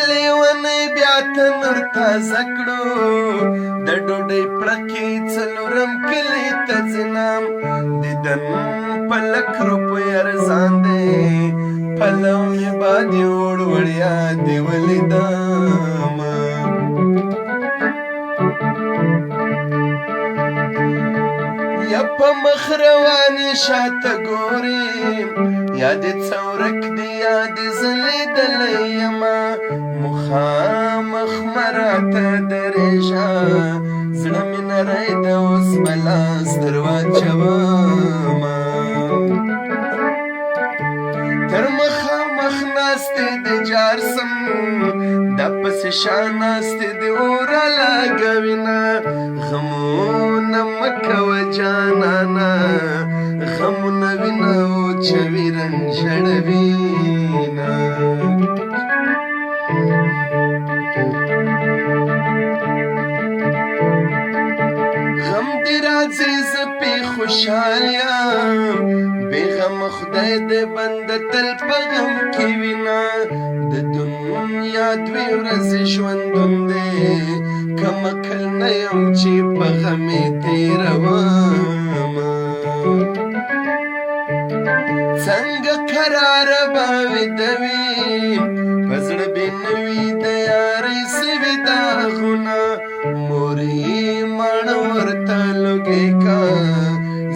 لیونی بیا تنور تازه کړو د ډوډۍ پړکې څلورم کلي ته ځینم دیدن په لک روپۍ ارزان دی پلو مې بادې وړ وړیا دې ولیدم یا په مخ روانې شاته ګورې یا دې څه ورک دی یا دې ځلېدلی یمه مخامخ مه راته درېږه زړه مې نری ده اوس به لاس در واچومه تر مخامخ ناستې د جار سم دا پسې شا ناستې د اوره لګوینه غمونه مه کوه جانانه غمونه وینه وچوي رنګ ژړوینه غم دې راځي زه پې خوشحال یم بې غمه خدای دې بنده تل په غم کې وینه د دنیا دوې ورځې ژوندون دی کم عقل نه یم چې په غم یې تېرومه څنګه قراره به ویده وي په زړه بې نه وي د یارۍ سوي داغونه مور یې ماڼه ورته لوګې کا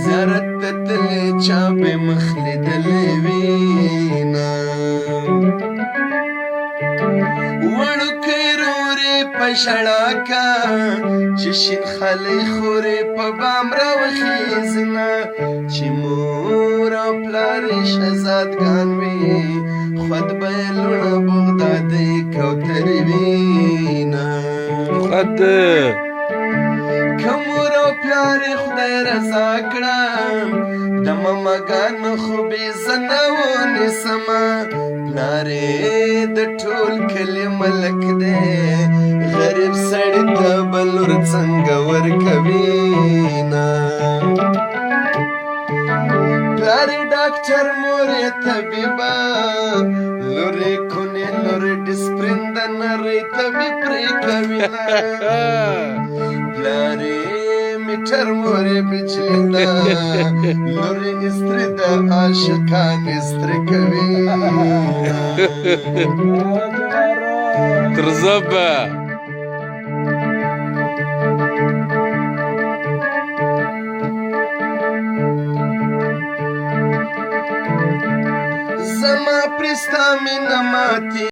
زیارت ته تلې چا به مخ لیدلی وینه وړوکی رورې په ژړا کا چې شین خالۍ خورې په بام راوخیزنه چې مور او پلار یې شهزادګان وي خود به یې لوڼه بغدادۍ کوترې وینه که مور او پلار یې خدای رضا کړه د مماګانو خو بې زه نه ونیسمه پلار یې د ټول کلي ملک دی غریب سړي ته به لور څنګه ورکوینه پلار یې ډاکټر مور یې طبیبه لور یې کونې لور یې ډسپرین د نرۍ طبیب پرې کوینه پلار یې میټر مور یې بجلي ده لور یې استري ده عاشقان استري کوي تر زبه زما پرې ستا مینه ماتې